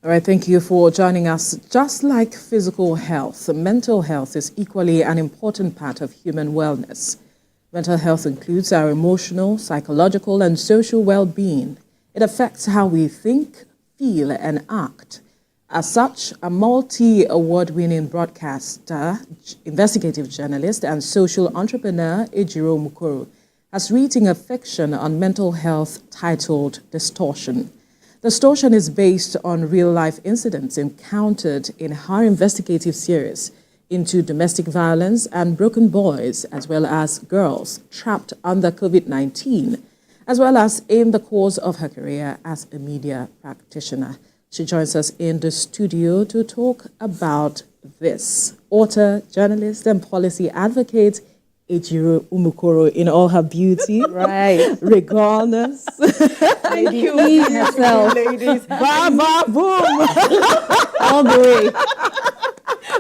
All right, thank you for joining us. Just like physical health, mental health is equally an important part of human wellness. Mental health includes our emotional, psychological, and social well-being. It affects how we think, feel, and act. As such, a multi-award-winning broadcaster, investigative journalist, and social entrepreneur, Ejiro Umukoro, has written a fiction on mental health titled Distortion. Distortion is based on real-life incidents encountered in her investigative series into domestic violence and broken boys, as well as girls trapped under COVID-19, as well as in the course of her career as a media practitioner. She joins us in the studio to talk about this. Author, journalist, and policy advocate, Ejiro Umukoro in all her beauty. Right. Regardless. Thank you. Herself. Ladies. Ba, ba, boom. All the way.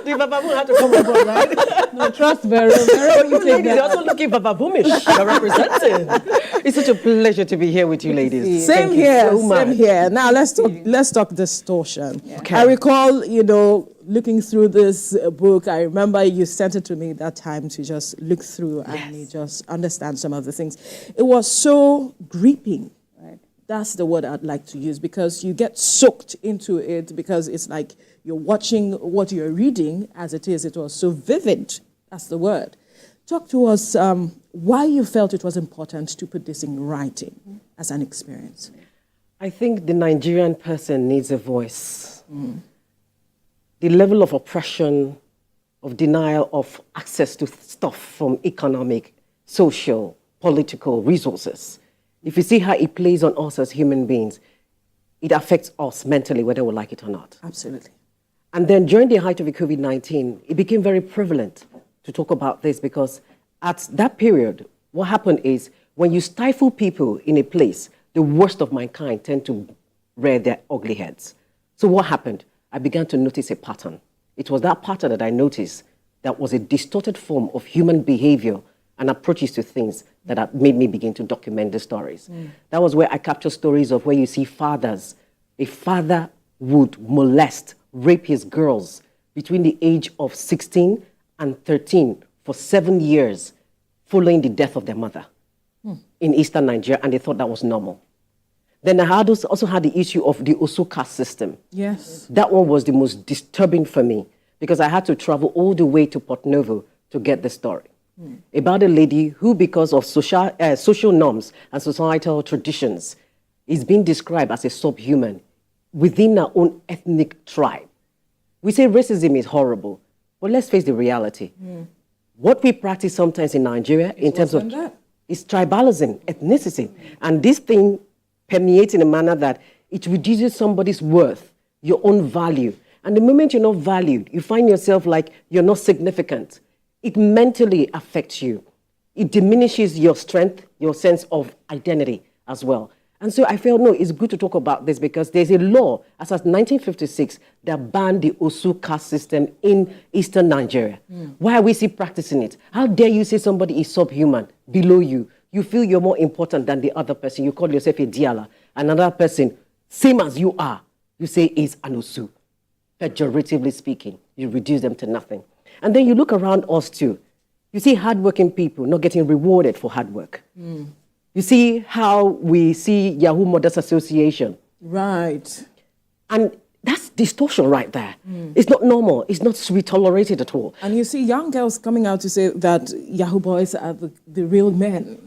The Baba Boom had to come aboard, right? No, trust Vero. Vero, you take Ladies, that. also looking Baba Boomish. You're representing. It's such a pleasure to be here with you, ladies. Same Thank you here, so much. same here. Now let's talk distortion. Okay. I recall, looking through this book. I remember you sent it to me that time to just look through and just understand some of the things. It was so gripping. Right. That's the word I'd like to use, because you get soaked into it, because it's like you're watching what you're reading as it is. It was so vivid. That's the word. Talk to us why you felt it was important to put this in writing as an experience. I think the Nigerian person needs a voice. The level of oppression, of denial of access to stuff from economic, social, political resources. If you see how it plays on us as human beings, it affects us mentally, whether we like it or not. Absolutely. And then during the height of the COVID-19, it became very prevalent to talk about this, because at that period, what happened is when you stifle people in a place, the worst of mankind tend to rear their ugly heads. So what happened? I began to notice a pattern. It was that pattern that I noticed that was a distorted form of human behavior and approaches to things that made me begin to document the stories. That was where I captured stories of where you see fathers. A father would molest, rape his girls between the age of 16 and 13 for 7 years following the death of their mother in eastern Nigeria, and they thought that was normal. Then I also had the issue of the Osu caste system. Yes. That one was the most disturbing for me, because I had to travel all the way to Port Novo to get the story. About a lady who, because of social norms and societal traditions, is being described as a subhuman within our own ethnic tribe. We say racism is horrible, but let's face the reality. What we practice sometimes in Nigeria in terms of is tribalism, ethnicity. And this thing permeates in a manner that it reduces somebody's worth, your own value. And the moment you're not valued, you find yourself like you're not significant. It mentally affects you. It diminishes your strength, your sense of identity as well. And so I felt, no, it's good to talk about this, because there's a law as of 1956 that banned the Osu caste system in eastern Nigeria. Why are we still practicing it? How dare you say somebody is subhuman, below you? You feel you're more important than the other person. You call yourself a Diala. Another person, same as you are, you say is an Osu. Pejoratively speaking, you reduce them to nothing. And then you look around us too. You see hardworking people not getting rewarded for hard work. You see how we see Yahoo Mothers Association. Right. And that's distortion right there. It's not normal. It's not sweet tolerated at all. And you see young girls coming out to say that Yahoo boys are the real men.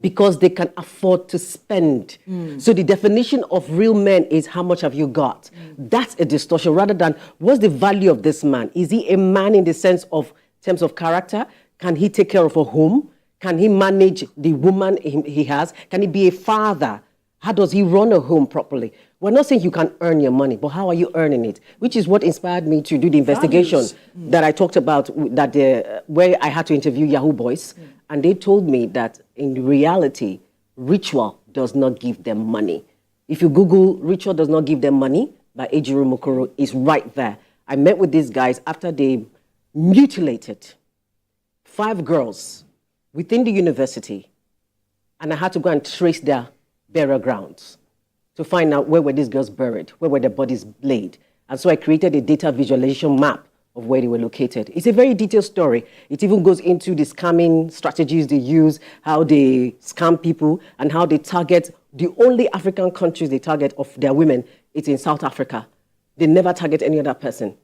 Because they can afford to spend. So the definition of real men is how much have you got? That's a distortion, rather than what's the value of this man? Is he a man in the terms of character? Can he take care of a home? Can he manage the woman he has? Can he be a father? How does he run a home properly? We're not saying you can earn your money, but how are you earning it? Which is what inspired me to do the investigation that I talked about, where I had to interview Yahoo boys. And they told me that in reality, ritual does not give them money. If you Google ritual does not give them money by Ejiro Umukoro, it's right there. I met with these guys after they mutilated 5 girls within the university, and I had to go and trace their burial grounds. to find out where were these girls buried, where were their bodies laid. And so I created a data visualization map of where they were located. It's a very detailed story. It even goes into the scamming strategies they use, how they scam people, and how they target. The only African countries they target of their women is in South Africa. They never target any other person.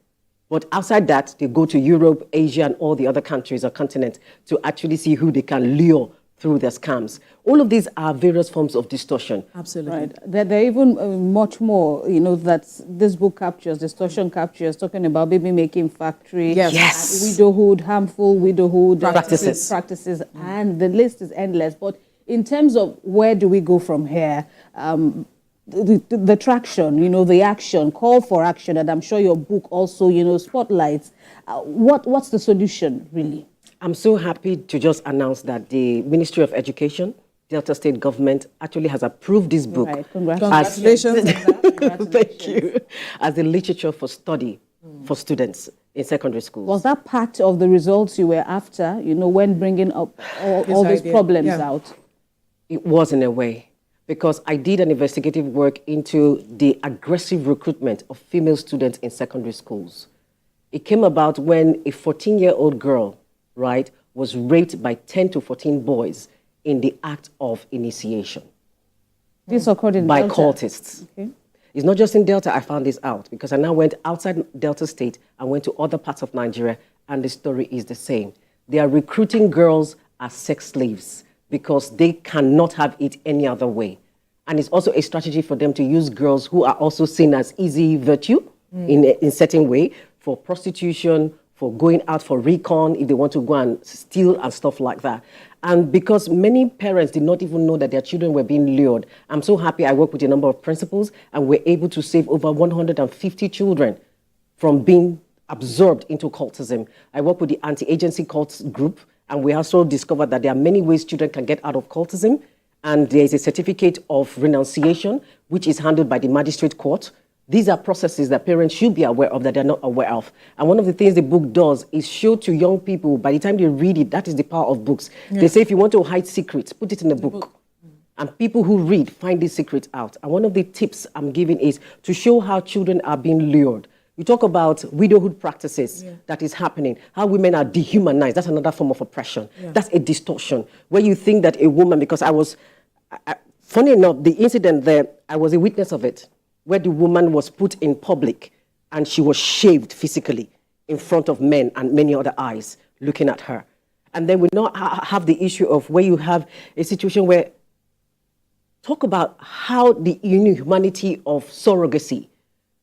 But outside that, they go to Europe, Asia, and all the other countries or continents to actually see who they can lure through their scams. All of these are various forms of distortion. Absolutely. Right. There are even much more, that this book captures, Distortion captures, talking about baby-making factory, Yes. widowhood, harmful widowhood, Practices. and the list is endless. But in terms of where do we go from here, the traction, the action, call for action, and I'm sure your book also, spotlights, what's the solution, really? I'm so happy to just announce that the Ministry of Education, Delta State government, actually has approved this book. Right. Congratulations. Thank you. As a literature for study for students in secondary schools. Was that part of the results you were after, when bringing up all these problems out? It was in a way, because I did an investigative work into the aggressive recruitment of female students in secondary schools. It came about when a 14-year-old girl, right, was raped by 10 to 14 boys in the act of initiation. This occurred in by Delta. cultists. Okay. It's not just in Delta I found this out, because I now went outside Delta State and went to other parts of Nigeria, and the story is the same. They are recruiting girls as sex slaves because they cannot have it any other way. And it's also a strategy for them to use girls who are also seen as easy virtue in a certain way for prostitution, for going out for recon, if they want to go and steal and stuff like that. And because many parents did not even know that their children were being lured, I'm so happy I work with a number of principals and we're able to save over 150 children from being absorbed into cultism. I work with the anti-agency cults group, and we also discovered that there are many ways children can get out of cultism. And there is a certificate of renunciation, which is handled by the magistrate court. These are processes that parents should be aware of that they're not aware of. And one of the things the book does is show to young people, by the time they read it, that is the power of books. They say if you want to hide secrets, put it in a book. And people who read find these secrets out. And one of the tips I'm giving is to show how children are being lured. You talk about widowhood practices that is happening, how women are dehumanized. That's another form of oppression. That's a distortion, where you think that a woman, because funny enough, the incident there, I was a witness of it, where the woman was put in public and she was shaved physically in front of men and many other eyes looking at her. And then we now have the issue of where you have a situation where, talk about how the inhumanity of surrogacy,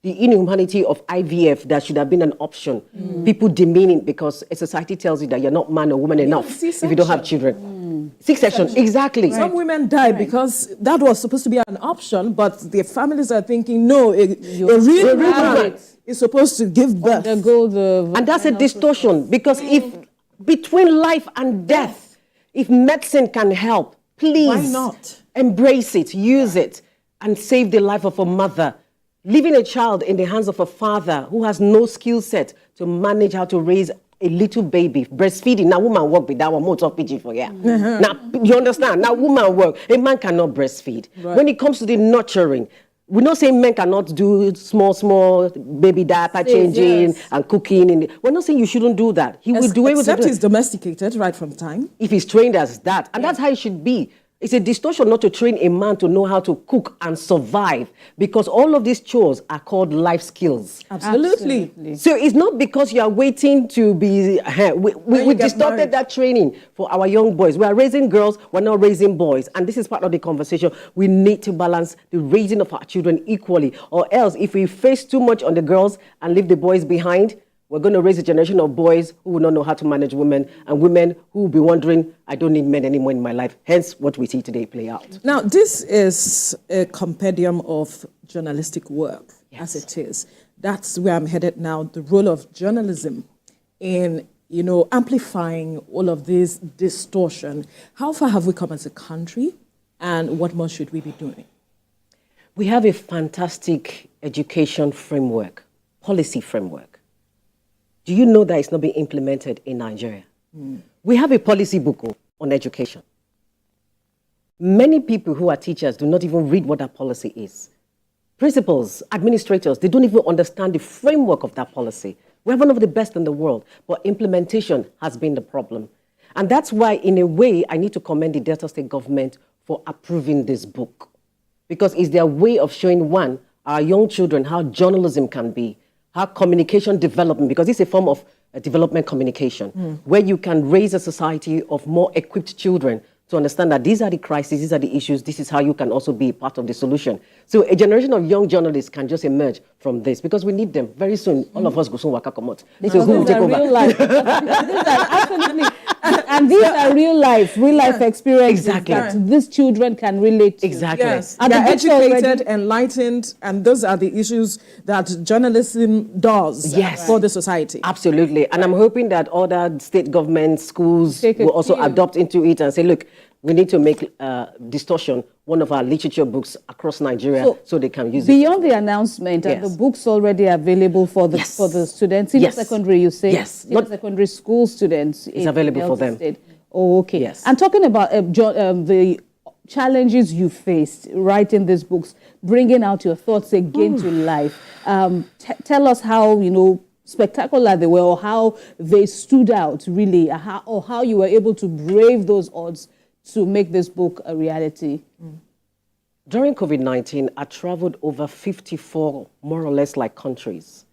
the inhumanity of IVF that should have been an option, people demean it because a society tells you that you're not man or woman enough if you don't have children. C-section, exactly. Some women die because that was supposed to be an option, but their families are thinking, no, a real man is supposed to give birth. And that's a distortion, because if between life and death, if medicine can help, please why not embrace it, use it, and save the life of a mother. Leaving a child in the hands of a father who has no skill set to manage how to raise a little baby, breastfeeding. Now, woman work with that one, more talk PG for yeah. Now, you understand? Now, woman work. A man cannot breastfeed. Right. When it comes to the nurturing, we're not saying men cannot do small baby diaper changing and cooking. We're not saying you shouldn't do that. He will do it. Except he's domesticated right from time. If he's trained as that. And that's how it should be. It's a distortion not to train a man to know how to cook and survive, because all of these chores are called life skills. Absolutely. So it's not because you are waiting to be... We distorted that training for our young boys. We are raising girls, we're not raising boys. And this is part of the conversation. We need to balance the raising of our children equally. Or else, if we face too much on the girls and leave the boys behind, we're going to raise a generation of boys who will not know how to manage women, and women who will be wondering, I don't need men anymore in my life. Hence, what we see today play out. Now, this is a compendium of journalistic work, as it is. That's where I'm headed now, the role of journalism in, amplifying all of this distortion. How far have we come as a country, and what more should we be doing? We have a fantastic education framework, policy framework. Do you know that it's not being implemented in Nigeria? We have a policy book on education. Many people who are teachers do not even read what that policy is. principals, administrators, they don't even understand the framework of that policy. We're one of the best in the world, but implementation has been the problem. And that's why, in a way, I need to commend the Delta State government for approving this book. Because it's their way of showing, one, our young children how journalism can be, how communication development, because it's a form of development communication, where you can raise a society of more equipped children to understand that these are the crises, these are the issues, this is how you can also be part of the solution. So a generation of young journalists can just emerge from this, because we need them. Very soon, all of us go soon waka komot. So who will take over? Real life. These are absolutely, and these are real life experiences that these children can relate to. Exactly. Yes, And they're the books educated, already- enlightened, and those are the issues that journalism does for the society. Absolutely. And I'm hoping that other state governments, schools will also adopt into it and say, look, we need to make Distortion one of our literature books across Nigeria so they can use it. Beyond the announcement, are the books already available for the students? Senior secondary, you say? Yes. Senior secondary school students. It's available for them. State. Oh, okay. Yes. And talking about the challenges you faced writing these books, bringing out your thoughts again to life. Tell us how, spectacular they were, or how they stood out, really, or how you were able to brave those odds to make this book a reality. During COVID-19, I traveled over 54, more or less, like countries,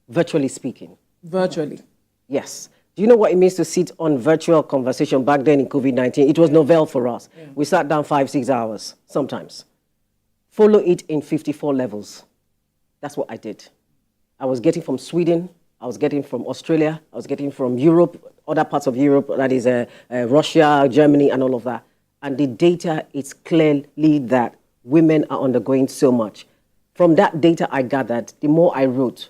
virtually speaking. Virtually. Yes. Do you know what it means to sit on virtual conversation back then in COVID-19? It was novel for us. We sat down 5-6 hours, sometimes. Follow it in 54 levels. That's what I did. I was getting from Sweden, I was getting from Australia, I was getting from Europe, other parts of Europe, that is Russia, Germany, and all of that. And the data is clearly that women are undergoing so much. From that data I gathered, the more I wrote,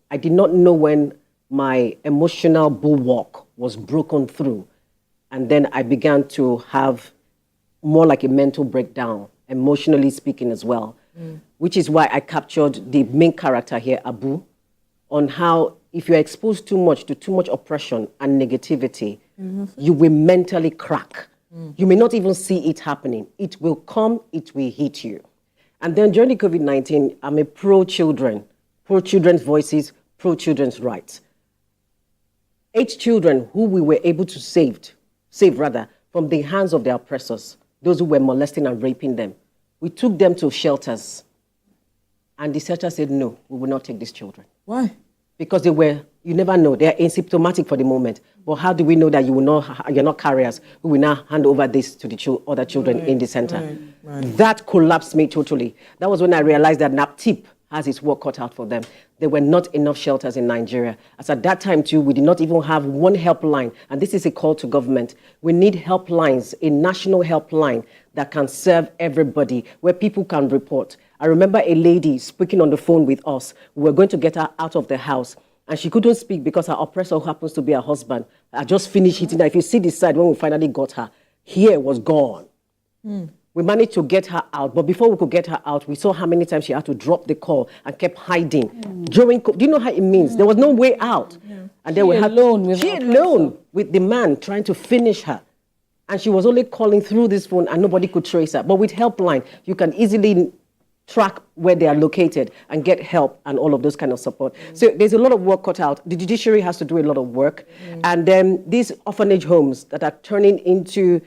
I did not know when my emotional bulwark was broken through. And then I began to have more like a mental breakdown, emotionally speaking as well, which is why I captured the main character here, Abu, on how if you're exposed too much to too much oppression and negativity, you will mentally crack. You may not even see it happening. It will come, it will hit you. And then during the COVID-19, I'm a pro-children, pro-children's voices, pro-children's rights. 8 children who we were able to save from the hands of their oppressors, those who were molesting and raping them. We took them to shelters. And the shelter said, no, we will not take these children. Why? Because they were, you never know, they are asymptomatic for the moment. But how do we know that you're not carriers who will now hand over this to the other children in the center? That collapsed me totally. That was when I realized that NAPTIP has its work cut out for them. There were not enough shelters in Nigeria. As at that time too, we did not even have one helpline. And this is a call to government. We need helplines, a national helpline that can serve everybody, where people can report. I remember a lady speaking on the phone with us. We were going to get her out of the house, and she couldn't speak because her oppressor, who happens to be her husband, had just finished hitting her. If you see this side, when we finally got her, here was gone. We managed to get her out, but before we could get her out, we saw how many times she had to drop the call and kept hiding. Do you know how it means? There was no way out. And then we had she alone with the man trying to finish her. And she was only calling through this phone, and nobody could trace her. But with Helpline, you can easily track where they are located and get help and all of those kind of support. So there's a lot of work cut out. The judiciary has to do a lot of work. And then these orphanage homes that are turning into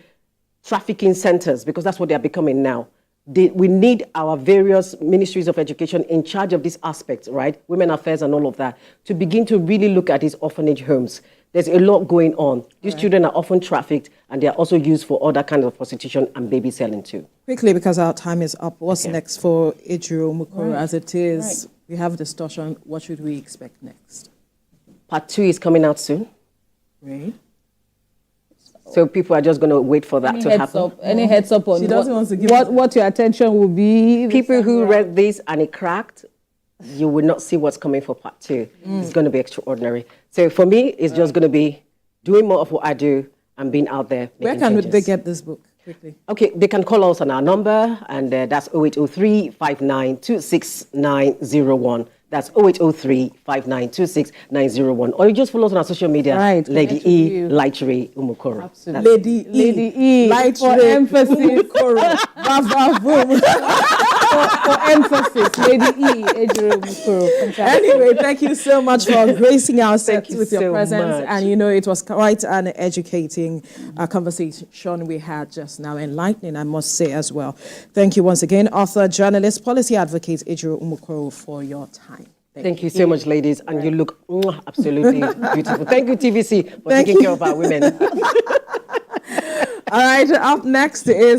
trafficking centers, because that's what they are becoming now. We need our various ministries of education in charge of these aspects, right? Women affairs and all of that, to begin to really look at these orphanage homes. There's a lot going on. These children are often trafficked, and they are also used for other kinds of prostitution and baby selling too. Quickly, because our time is up, what's next for Ejiro Umukoro as it is? We have Distortion. What should we expect next? Part 2 is coming out soon. Right. So people are just going to wait for that to happen. Any heads up on She doesn't want to give what your attention will be? People who read this and it cracked, you will not see what's coming for part 2. It's going to be extraordinary. So for me, it's just going to be doing more of what I do and being out there. Where can they get this book? Quickly. Okay, they can call us on our number, and that's 0803 5926 901. That's 0803 5926 901. Or you just follow us on our social media. Right. Lady Ejiro Umukoro. Absolutely. Lady E. Light for emphasis. Umukoro. Bravo. for emphasis, Lady E. Ejiro Umukoro. Fantastic. Anyway, thank you so much for gracing our set you with your so presence. much. And, it was quite an educating conversation we had just now, enlightening, I must say, as well. Thank you once again, author, journalist, policy advocate, Ejiro Umukoro, for your time. Thank you so much, ladies. And you look absolutely beautiful. Thank you, TVC, for taking care of our women. All right, up next is